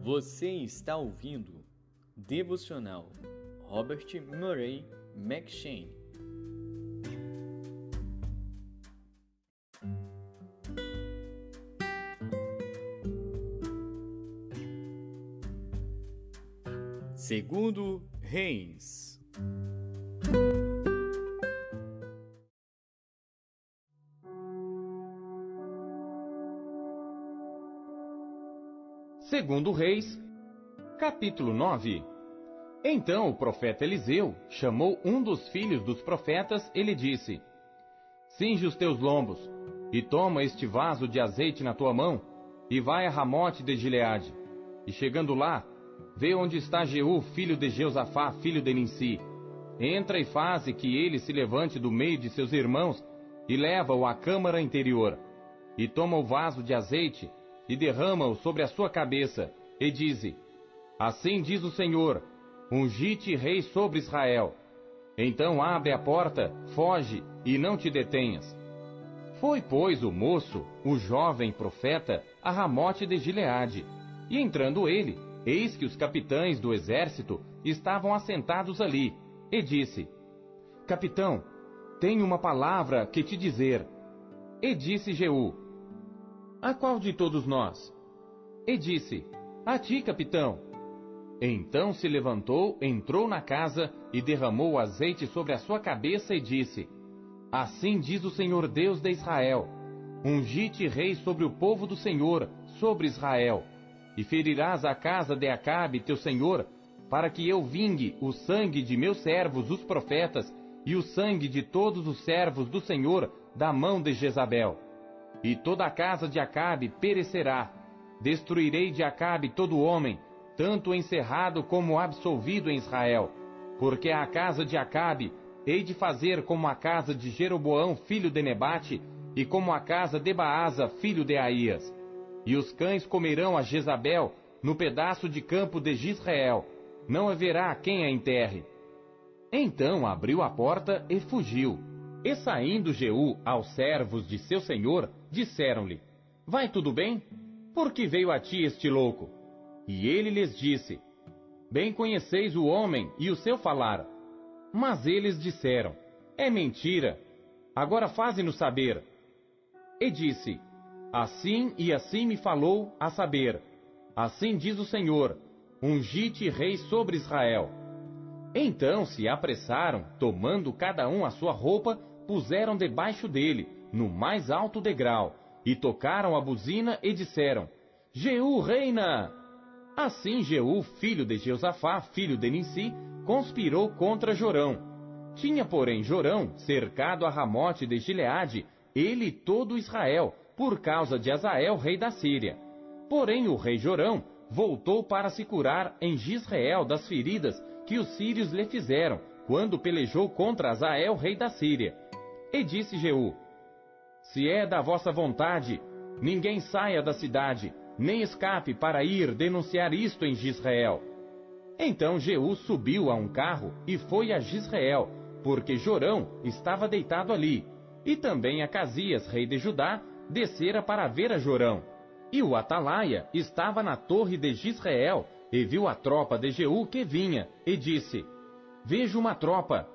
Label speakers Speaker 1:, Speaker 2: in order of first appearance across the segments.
Speaker 1: Você está ouvindo Devocional Robert Murray M'Cheyne. Segundo Reis.
Speaker 2: Segundo Reis, capítulo 9. Então o profeta Eliseu chamou um dos filhos dos profetas e lhe disse: Cinge os teus lombos, e toma este vaso de azeite na tua mão, e vai a Ramote de Gileade. E chegando lá, vê onde está Jeú, filho de Jeosafá, filho de Ninsi. Entra e faze que ele se levante do meio de seus irmãos, e leva-o à câmara interior. E toma o vaso de azeite, e derrama-o sobre a sua cabeça, e dize: Assim diz o Senhor, ungi-te rei sobre Israel. Então abre a porta, foge, e não te detenhas. Foi, pois, o moço, o jovem profeta, a Ramote de Gileade. E entrando ele, eis que os capitães do exército estavam assentados ali, e disse: Capitão, tenho uma palavra que te dizer. E disse Jeú: A qual de todos nós? E disse: A ti, capitão. Então se levantou, entrou na casa e derramou o azeite sobre a sua cabeça e disse: Assim diz o Senhor Deus de Israel: Ungi-te rei sobre o povo do Senhor, sobre Israel. E ferirás a casa de Acabe, teu senhor, para que eu vingue o sangue de meus servos, os profetas, e o sangue de todos os servos do Senhor da mão de Jezabel. E toda a casa de Acabe perecerá. Destruirei de Acabe todo homem, tanto encerrado como absolvido em Israel. Porque a casa de Acabe hei de fazer como a casa de Jeroboão, filho de Nebate, e como a casa de Baasa, filho de Aías. E os cães comerão a Jezabel no pedaço de campo de Jizreel. Não haverá quem a enterre. Então abriu a porta e fugiu. E saindo Jeú aos servos de seu senhor, disseram-lhe: Vai tudo bem? Por que veio a ti este louco? E ele lhes disse: Bem conheceis o homem e o seu falar. Mas eles disseram: É mentira. Agora faze-nos saber. E disse: Assim e assim me falou, a saber: Assim diz o Senhor: Ungi-te rei sobre Israel. Então se apressaram, tomando cada um a sua roupa, puseram debaixo dele, no mais alto degrau, e tocaram a buzina e disseram: Jeú reina! Assim Jeú, filho de Jeosafá, filho de Ninsi, conspirou contra Jorão. Tinha, porém, Jorão cercado a Ramote de Gileade, ele e todo Israel, por causa de Azael, rei da Síria. Porém o rei Jorão voltou para se curar em Jizreel das feridas que os sírios lhe fizeram, quando pelejou contra Azael, rei da Síria. E disse Jeú: Se é da vossa vontade, ninguém saia da cidade, nem escape para ir denunciar isto em Jizreel. Então Jeú subiu a um carro e foi a Jizreel, porque Jorão estava deitado ali, e também Acasias, rei de Judá, descera para ver a Jorão. E o atalaia estava na torre de Jizreel, e viu a tropa de Jeú que vinha, e disse: Vejo uma tropa.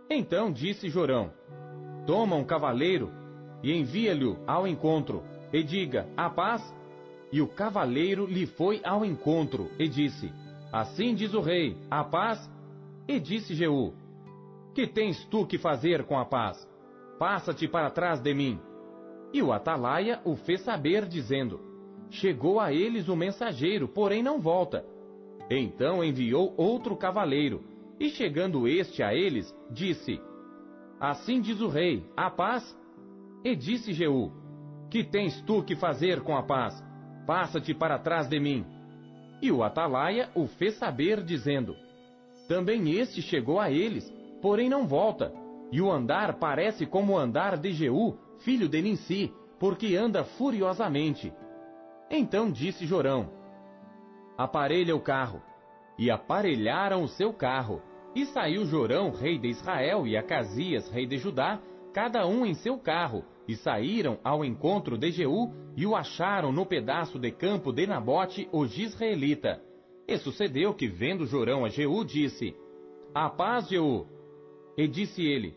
Speaker 2: Então disse Jorão: Toma um cavaleiro, e envia-lhe ao encontro, e diga: A paz. E o cavaleiro lhe foi ao encontro, e disse: Assim diz o rei: A paz. E disse Jeú: Que tens tu que fazer com a paz? Passa-te para trás de mim. E o atalaia o fez saber, dizendo: Chegou a eles o mensageiro, porém não volta. Então enviou outro cavaleiro, e chegando este a eles, disse: Assim diz o rei: A paz. E disse Jeú: Que tens tu que fazer com a paz? Passa-te para trás de mim. E o atalaia o fez saber, dizendo: Também este chegou a eles, porém não volta. E o andar parece como o andar de Jeú, filho de Ninsi, porque anda furiosamente. Então disse Jorão: Aparelha o carro. E aparelharam o seu carro. E saiu Jorão, rei de Israel, e Acasias, rei de Judá, cada um em seu carro, e saíram ao encontro de Jeú, e o acharam no pedaço de campo de Nabote, o Jizreelita. E sucedeu que, vendo Jorão a Jeú, disse: A paz, Jeú. E disse ele: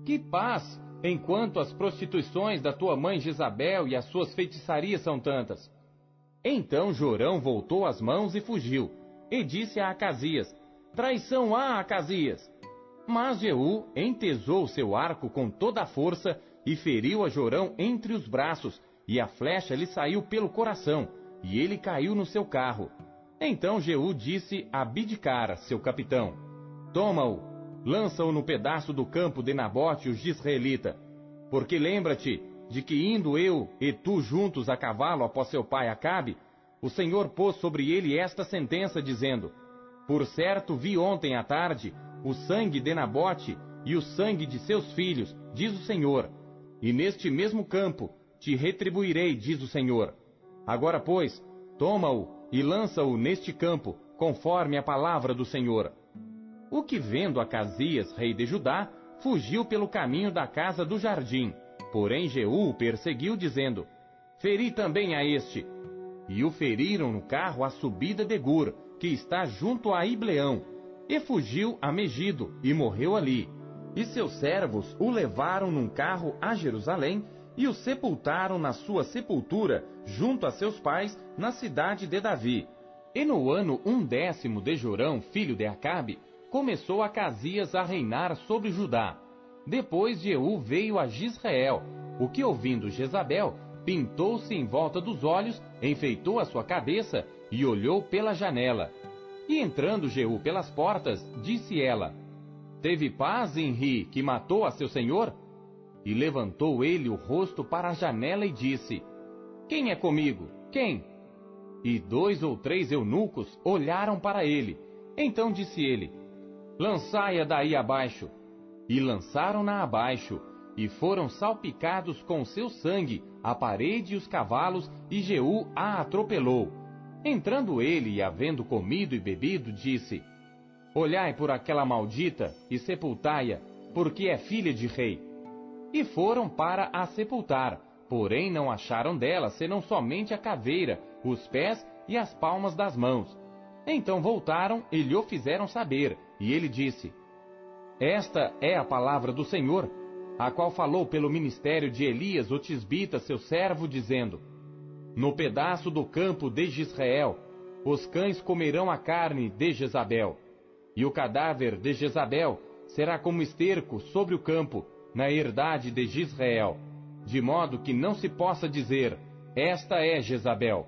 Speaker 2: Que paz, enquanto as prostituições da tua mãe Jezabel e as suas feitiçarias são tantas? Então Jorão voltou as mãos e fugiu, e disse a Acasias: Traição há, Acasias! Mas Jeú entesou seu arco com toda a força e feriu a Jorão entre os braços, e a flecha lhe saiu pelo coração, e ele caiu no seu carro. Então Jeú disse a Bidcara, seu capitão: Toma-o, lança-o no pedaço do campo de Nabote, o Jizreelita. Porque lembra-te de que, indo eu e tu juntos a cavalo após seu pai Acabe, o Senhor pôs sobre ele esta sentença, dizendo: Por certo vi ontem à tarde o sangue de Nabote e o sangue de seus filhos, diz o Senhor, e neste mesmo campo te retribuirei, diz o Senhor. Agora, pois, toma-o e lança-o neste campo, conforme a palavra do Senhor. O que, vendo Acasias, rei de Judá, fugiu pelo caminho da casa do jardim. Porém Jeú o perseguiu, dizendo: Feri também a este. E o feriram no carro à subida de Gur, que está junto a Ibleão. E fugiu a Megido, e morreu ali. E seus servos o levaram num carro a Jerusalém, e o sepultaram na sua sepultura, junto a seus pais, na cidade de Davi. E no ano 10º de Jorão, filho de Acabe, começou Acasias a reinar sobre Judá. Depois Jeú veio a Jizreel, o que, ouvindo Jezabel, pintou-se em volta dos olhos, enfeitou a sua cabeça e olhou pela janela. E entrando Jeú pelas portas, disse ela: Teve paz Enri, que matou a seu senhor? E levantou ele o rosto para a janela e disse: Quem é comigo? Quem? E 2 ou 3 eunucos olharam para ele. Então disse ele: Lançai-a daí abaixo. E lançaram-na abaixo, e foram salpicados com seu sangue a parede e os cavalos, e Jeú a atropelou. Entrando ele e havendo comido e bebido, disse: Olhai por aquela maldita e sepultai-a, porque é filha de rei. E foram para a sepultar, porém não acharam dela senão somente a caveira, os pés e as palmas das mãos. Então voltaram e lhe o fizeram saber, e ele disse: Esta é a palavra do Senhor, a qual falou pelo ministério de Elias, o tisbita, seu servo, dizendo: No pedaço do campo de Jizreel, os cães comerão a carne de Jezabel, e o cadáver de Jezabel será como esterco sobre o campo, na herdade de Jizreel, de modo que não se possa dizer: Esta é Jezabel.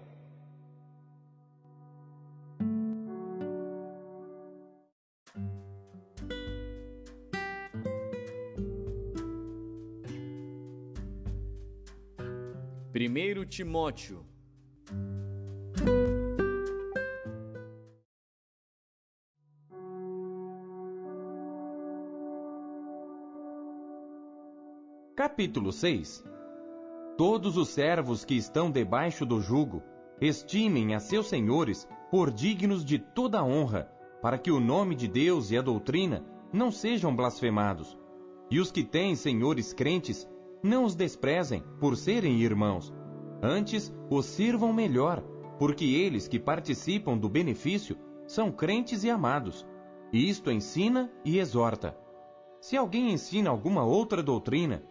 Speaker 1: Primeiro Timóteo.
Speaker 2: Capítulo 6. Todos os servos que estão debaixo do jugo estimem a seus senhores por dignos de toda honra, para que o nome de Deus e a doutrina não sejam blasfemados. E os que têm senhores crentes, não os desprezem por serem irmãos. Antes, os sirvam melhor, porque eles que participam do benefício são crentes e amados. E isto ensina e exorta. Se alguém ensina alguma outra doutrina,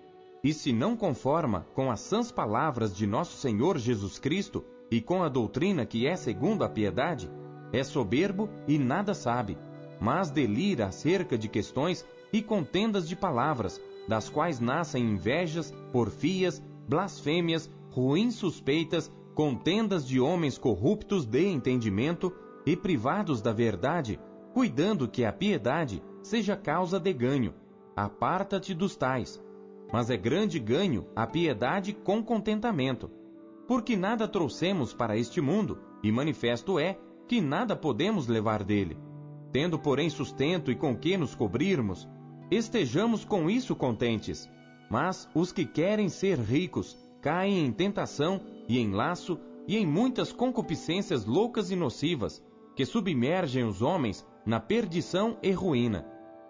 Speaker 2: e se não conforma com as sãs palavras de nosso Senhor Jesus Cristo e com a doutrina que é segundo a piedade, é soberbo e nada sabe, mas delira acerca de questões e contendas de palavras, das quais nascem invejas, porfias, blasfêmias, ruins suspeitas, contendas de homens corruptos de entendimento e privados da verdade, cuidando que a piedade seja causa de ganho. Aparta-te dos tais. Mas é grande ganho a piedade com contentamento, porque nada trouxemos para este mundo, e manifesto é que nada podemos levar dele. Tendo, porém, sustento e com que nos cobrirmos, estejamos com isso contentes. Mas os que querem ser ricos caem em tentação e em laço e em muitas concupiscências loucas e nocivas, que submergem os homens na perdição e ruína.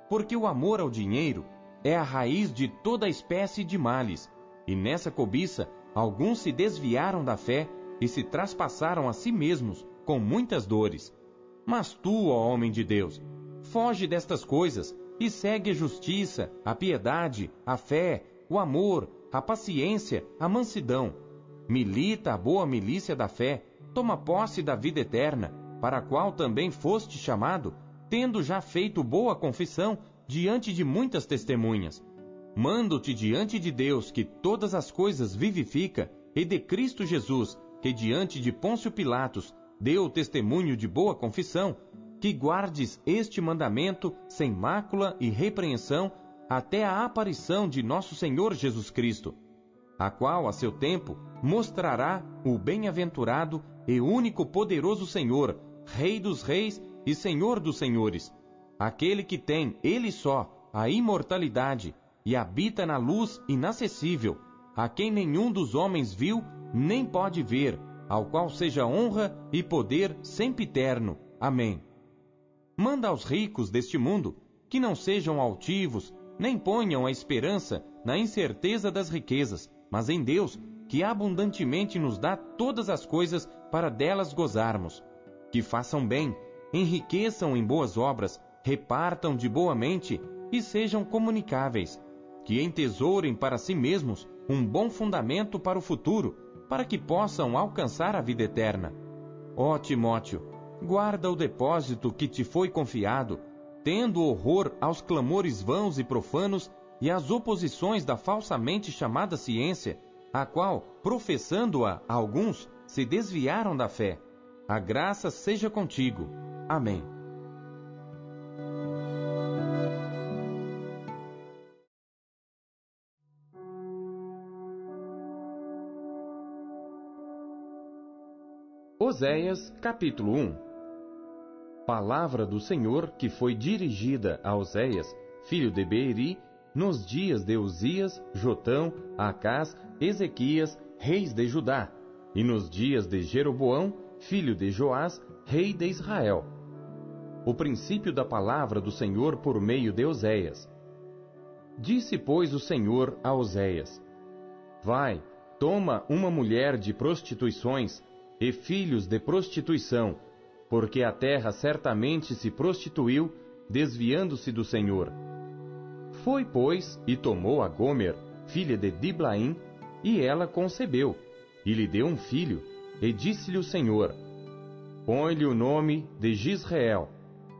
Speaker 2: Porque o amor ao dinheiro é a raiz de toda espécie de males, E nessa cobiça, alguns se desviaram da fé e se traspassaram a si mesmos com muitas dores. Mas tu, ó homem de Deus, foge destas coisas e segue a justiça, a piedade, a fé, o amor, a paciência, a mansidão. Milita a boa milícia da fé, toma posse da vida eterna, para a qual também foste chamado, tendo já feito boa confissão diante de muitas testemunhas. Mando-te diante de Deus, que todas as coisas vivifica, e de Cristo Jesus, que diante de Pôncio Pilatos deu testemunho de boa confissão, que guardes este mandamento sem mácula e repreensão até a aparição de nosso Senhor Jesus Cristo, a qual, a seu tempo, mostrará o bem-aventurado e único poderoso Senhor, Rei dos reis e Senhor dos senhores, aquele que tem, ele só, a imortalidade e habita na luz inacessível, a quem nenhum dos homens viu nem pode ver, ao qual seja honra e poder sempiterno. Amém. Manda aos ricos deste mundo que não sejam altivos, nem ponham a esperança na incerteza das riquezas, mas em Deus, que abundantemente nos dá todas as coisas para delas gozarmos. Que façam bem, enriqueçam em boas obras, repartam de boa mente e sejam comunicáveis. Que entesourem para si mesmos um bom fundamento para o futuro, para que possam alcançar a vida eterna. Ó Timóteo, guarda o depósito que te foi confiado, tendo horror aos clamores vãos e profanos e às oposições da falsamente chamada ciência, a qual, professando-a alguns, se desviaram da fé. A graça seja contigo. Amém. Oséias, capítulo 1. Palavra do Senhor que foi dirigida a Oséias, filho de Beeri, nos dias de Uzias, Jotão, Acás, Ezequias, reis de Judá, e nos dias de Jeroboão, filho de Joás, rei de Israel. O princípio da palavra do Senhor por meio de Oséias. Disse, pois, o Senhor a Oséias: Vai, toma uma mulher de prostituições e filhos de prostituição, porque a terra certamente se prostituiu, desviando-se do Senhor. Foi, pois, e tomou a Gomer, filha de Diblaim, e ela concebeu, e lhe deu um filho, e disse-lhe o Senhor: Põe-lhe o nome de Jizreel,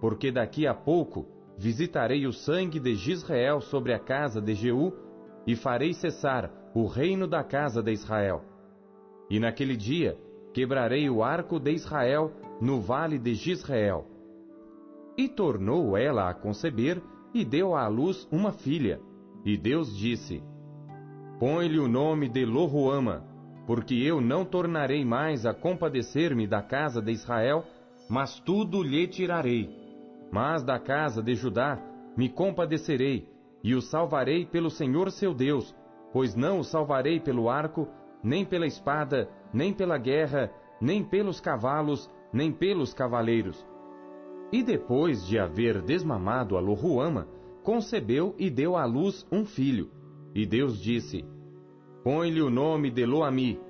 Speaker 2: porque daqui a pouco visitarei o sangue de Jizreel sobre a casa de Jeú, e farei cessar o reino da casa de Israel. E naquele dia quebrarei o arco de Israel no vale de Jizreel. E tornou ela a conceber, e deu à luz uma filha. E Deus disse: Põe-lhe o nome de Loruama, porque eu não tornarei mais a compadecer-me da casa de Israel, mas tudo lhe tirarei. Mas da casa de Judá me compadecerei, e o salvarei pelo Senhor seu Deus, pois não o salvarei pelo arco, nem pela espada, nem pela guerra, nem pelos cavalos, nem pelos cavaleiros. E depois de haver desmamado a Loruama, concebeu e deu à luz um filho. E Deus disse: Põe-lhe o nome de Loami,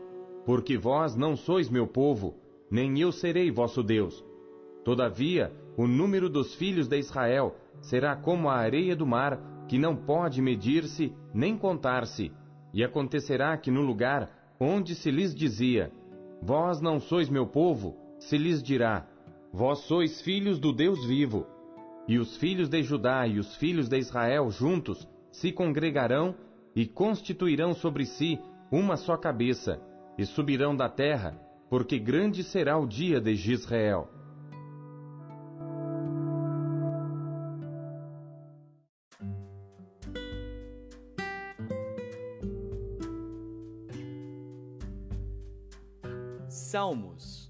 Speaker 2: porque vós não sois meu povo, nem eu serei vosso Deus. Todavia, o número dos filhos de Israel será como a areia do mar, que não pode medir-se nem contar-se. E acontecerá que no lugar onde se lhes dizia: Vós não sois meu povo, se lhes dirá: Vós sois filhos do Deus vivo. E os filhos de Judá e os filhos de Israel juntos se congregarão e constituirão sobre si uma só cabeça, e subirão da terra, porque grande será o dia de Jizreel.
Speaker 1: Salmos.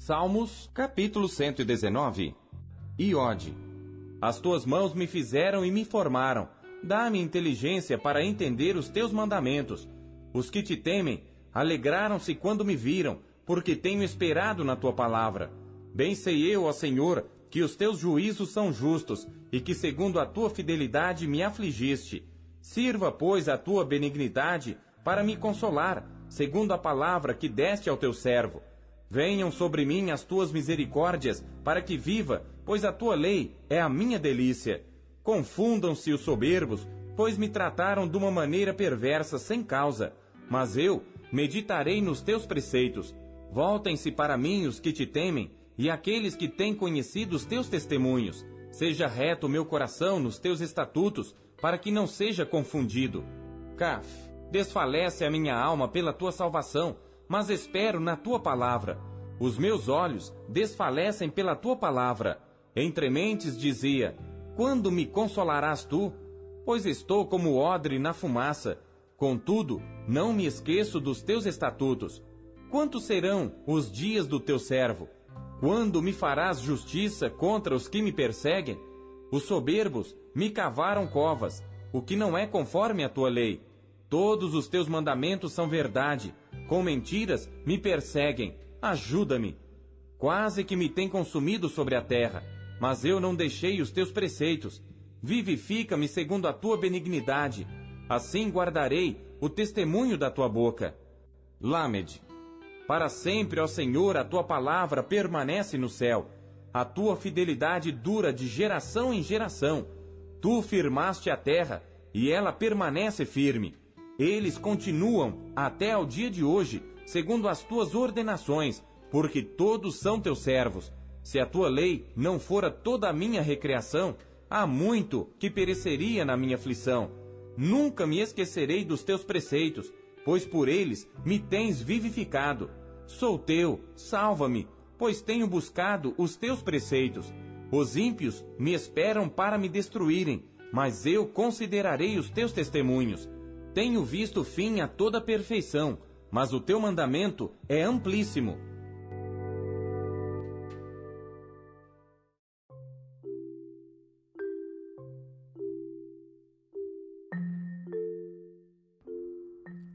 Speaker 2: Salmos, capítulo 119. Iode. As tuas mãos me fizeram e me formaram. Dá-me inteligência para entender os teus mandamentos. Os que te temem alegraram-se quando me viram, porque tenho esperado na tua palavra. Bem sei eu, ó Senhor, que os teus juízos são justos, e que segundo a tua fidelidade me afligiste. Sirva, pois, a tua benignidade para me consolar, segundo a palavra que deste ao teu servo. Venham sobre mim as tuas misericórdias, para que viva, pois a tua lei é a minha delícia. Confundam-se os soberbos, pois me trataram de uma maneira perversa sem causa. Mas eu meditarei nos teus preceitos. Voltem-se para mim os que te temem, e aqueles que têm conhecido os teus testemunhos. Seja reto o meu coração nos teus estatutos, para que não seja confundido. Caf, desfalece a minha alma pela tua salvação, mas espero na tua palavra. Os meus olhos desfalecem pela tua palavra. Entre mentes dizia: quando me consolarás tu? Pois estou como odre na fumaça. Contudo, não me esqueço dos teus estatutos. Quantos serão os dias do teu servo? Quando me farás justiça contra os que me perseguem? Os soberbos me cavaram covas, o que não é conforme a tua lei. Todos os teus mandamentos são verdade. Com mentiras me perseguem. Ajuda-me. Quase que me tem consumido sobre a terra, mas eu não deixei os teus preceitos. Vivifica-me segundo a tua benignidade. Assim guardarei o testemunho da tua boca. Lamed. Para sempre, ó Senhor, a tua palavra permanece no céu. A tua fidelidade dura de geração em geração. Tu firmaste a terra, e ela permanece firme. Eles continuam até ao dia de hoje, segundo as tuas ordenações, porque todos são teus servos. Se a tua lei não fora toda a minha recreação, há muito que pereceria na minha aflição. Nunca me esquecerei dos teus preceitos, pois por eles me tens vivificado. Sou teu, salva-me, pois tenho buscado os teus preceitos. Os ímpios me esperam para me destruírem, mas eu considerarei os teus testemunhos. Tenho visto fim a toda perfeição, mas o teu mandamento é amplíssimo.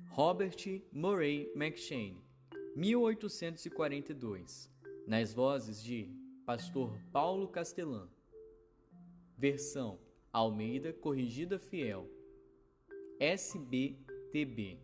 Speaker 1: Robert Murray McCheyne, 1842, nas vozes de Pastor Paulo Castelã. Versão Almeida Corrigida Fiel, SBTB.